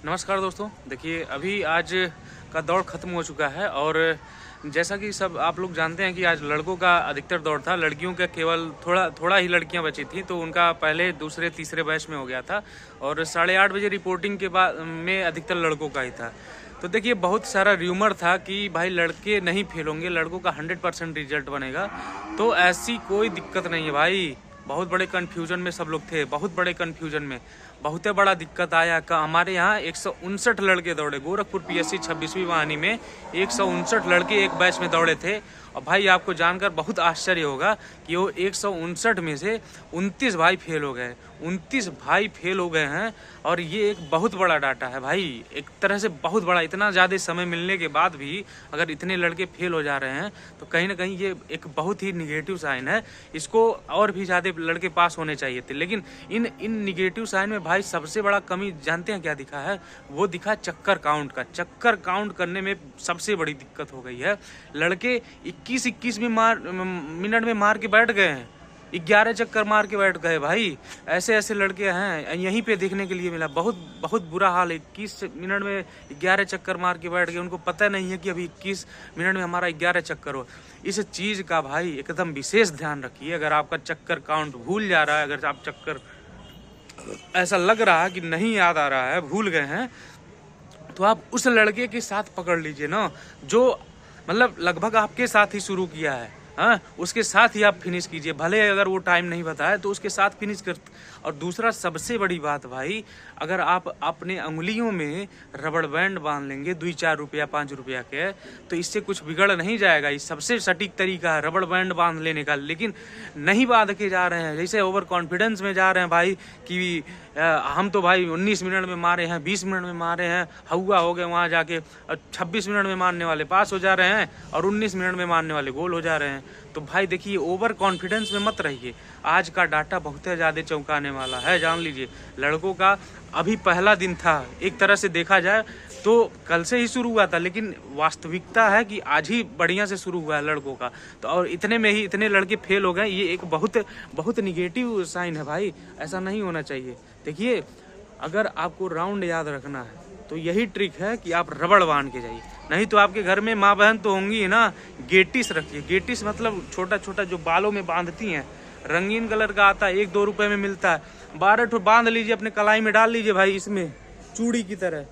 नमस्कार दोस्तों, देखिए अभी आज का दौड़ ख़त्म हो चुका है और जैसा कि सब आप लोग जानते हैं कि आज लड़कों का अधिकतर दौड़ था। लड़कियों का केवल थोड़ा ही लड़कियां बची थी, तो उनका पहले दूसरे तीसरे बैच में हो गया था और 8:30 बजे रिपोर्टिंग के बाद में अधिकतर लड़कों का ही था। तो देखिए बहुत सारा र्यूमर था कि भाई लड़के नहीं फेल होंगे, लड़कों का 100% रिजल्ट बनेगा। तो ऐसी कोई दिक्कत नहीं है भाई। बहुत बड़े कन्फ्यूजन में सब लोग थे, बहुत बड़े कन्फ्यूजन में, बहुत बड़ा दिक्कत आया। हमारे यहाँ 159 लड़के दौड़े। गोरखपुर पीएससी 26वीं वाहिनी में 159 लड़के एक बैच में दौड़े थे। और भाई आपको जानकर बहुत आश्चर्य होगा कि वो 159 में से 29 भाई फेल हो गए। 29 भाई फेल हो गए हैं और ये एक बहुत बड़ा डाटा है भाई, एक तरह से बहुत बड़ा। इतना ज़्यादा समय मिलने के बाद भी अगर इतने लड़के फेल हो जा रहे हैं तो कहीं ना कहीं ये एक बहुत ही निगेटिव साइन है। इसको और भी ज़्यादा लड़के पास होने चाहिए थे, लेकिन इन निगेटिव साइन में भाई सबसे बड़ा कमी जानते हैं क्या दिखा है? वो दिखा चक्कर काउंट का। चक्कर काउंट करने में सबसे बड़ी दिक्कत हो गई है। लड़के 21 मिनट में मार के बैठ गए हैं, 11 चक्कर मार के बैठ गए भाई। ऐसे लड़के हैं, यहीं पे देखने के लिए मिला। बहुत बुरा हाल है। 21 मिनट में 11 चक्कर मार के बैठ गए। उनको पता नहीं है कि अभी 21 मिनट में हमारा 11 चक्कर हो। इस चीज़ का भाई एकदम विशेष ध्यान रखिए। अगर आपका चक्कर काउंट भूल जा रहा है, अगर आप चक्कर ऐसा लग रहा है कि नहीं याद आ रहा है, भूल गए हैं, तो आप उस लड़के के साथ पकड़ लीजिए ना, जो मतलब लगभग आपके साथ ही शुरू किया है। हाँ, उसके साथ ही आप फिनिश कीजिए। भले अगर वो टाइम नहीं बताए तो उसके साथ फिनिश कर। और दूसरा सबसे बड़ी बात भाई, अगर आप अपने अंगुलियों में रबड़ बैंड बांध लेंगे 2-4 रुपया 5 रुपया के, तो इससे कुछ बिगड़ नहीं जाएगा। ये सबसे सटीक तरीका है रबड़ बैंड बांध लेने का। लेकिन नहीं बांध के जा रहे हैं, जैसे ओवर कॉन्फिडेंस में जा रहे हैं भाई कि हम तो भाई 19 मिनट में मारे हैं, 20 मिनट में मारे हैं, हवा हो गए वहाँ जाके। और 26 मिनट में मारने वाले पास हो जा रहे हैं और 19 मिनट में मारने वाले गोल हो जा रहे हैं। तो भाई देखिए ओवर कॉन्फिडेंस में मत रहिए। आज का डाटा बहुत ज़्यादा चौंकाने वाला है, जान लीजिए। लड़कों का अभी पहला दिन था, एक तरह से देखा जाए तो कल से ही शुरू हुआ था, लेकिन वास्तविकता है कि आज ही बढ़िया से शुरू हुआ है लड़कों का। तो और इतने में ही इतने लड़के फेल हो गए, ये एक बहुत निगेटिव साइन है भाई। ऐसा नहीं होना चाहिए। देखिए अगर आपको राउंड याद रखना है तो यही ट्रिक है कि आप रबड़ बांध के जाइए। नहीं तो आपके घर में माँ बहन तो होंगी ही ना, गेटिस रखिए। गेटिस मतलब छोटा जो बालों में बांधती हैं, रंगीन कलर का आता है, 1-2 रुपए में मिलता है। 12 ठो बांध लीजिए, अपने कलाई में डाल लीजिए भाई, इसमें चूड़ी की तरह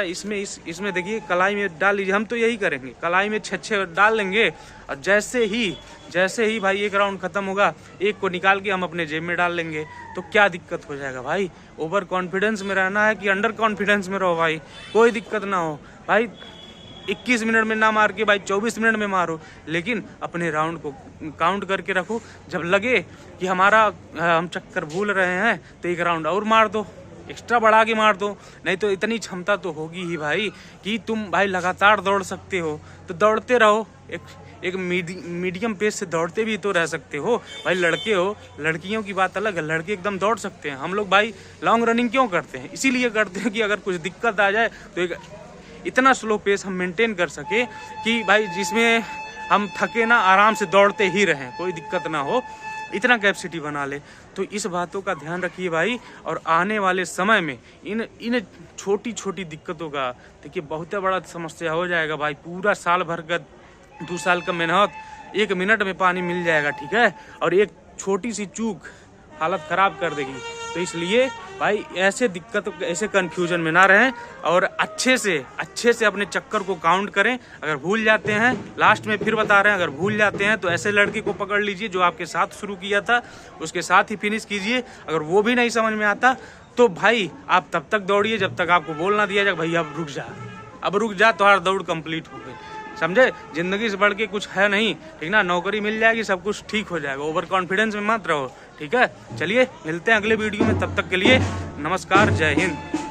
इसमें देखिए कलाई में डाल लीजिए। हम तो यही करेंगे, कलाई में 6 डाल लेंगे और जैसे ही भाई एक राउंड खत्म होगा, एक को निकाल के हम अपने जेब में डाल लेंगे। तो क्या दिक्कत हो जाएगा भाई? ओवर कॉन्फिडेंस में रहना है कि अंडर कॉन्फिडेंस में रहो भाई, कोई दिक्कत ना हो भाई। 21 मिनट में ना मार के भाई 24 मिनट में मारो, लेकिन अपने राउंड को काउंट करके रखो। जब लगे कि हम चक्कर भूल रहे हैं तो एक राउंड और मार दो, एक्स्ट्रा बढ़ा के मार दो। नहीं तो इतनी क्षमता तो होगी ही भाई कि तुम भाई लगातार दौड़ सकते हो। तो दौड़ते रहो, एक मीडियम पेस से दौड़ते भी तो रह सकते हो भाई। लड़के हो, लड़कियों की बात अलग है, लड़के एकदम दौड़ सकते हैं। हम लोग भाई लॉन्ग रनिंग क्यों करते हैं? इसीलिए करते हैं कि अगर कुछ दिक्कत आ जाए तो एक इतना स्लो पेस हम मेंटेन कर सके कि भाई जिसमें हम थके ना, आराम से दौड़ते ही रहें, कोई दिक्कत ना हो, इतना कैपेसिटी बना ले। तो इस बातों का ध्यान रखिए भाई। और आने वाले समय में इन छोटी दिक्कतों का देखिए बहुत बड़ा समस्या हो जाएगा भाई। पूरा साल भर का 2 साल का मेहनत 1 मिनट में पानी मिल जाएगा, ठीक है? और एक छोटी सी चूक हालत खराब कर देगी। तो इसलिए भाई ऐसे कंफ्यूजन में ना रहें और अच्छे से अपने चक्कर को काउंट करें। अगर भूल जाते हैं, लास्ट में फिर बता रहे हैं, अगर भूल जाते हैं तो ऐसे लड़के को पकड़ लीजिए जो आपके साथ शुरू किया था, उसके साथ ही फिनिश कीजिए। अगर वो भी नहीं समझ में आता तो भाई आप तब तक दौड़िए जब तक आपको बोल ना दिया जाए भाई अब रुक जा, तुम्हारा दौड़ कंप्लीट हो गई। समझे? जिंदगी से बढ़ के कुछ है नहीं, ठीक ना? नौकरी मिल जाएगी, सब कुछ ठीक हो जाएगा। ओवर कॉन्फिडेंस में मत रहो, ठीक है? चलिए मिलते हैं अगले वीडियो में, तब तक के लिए नमस्कार, जय हिंद।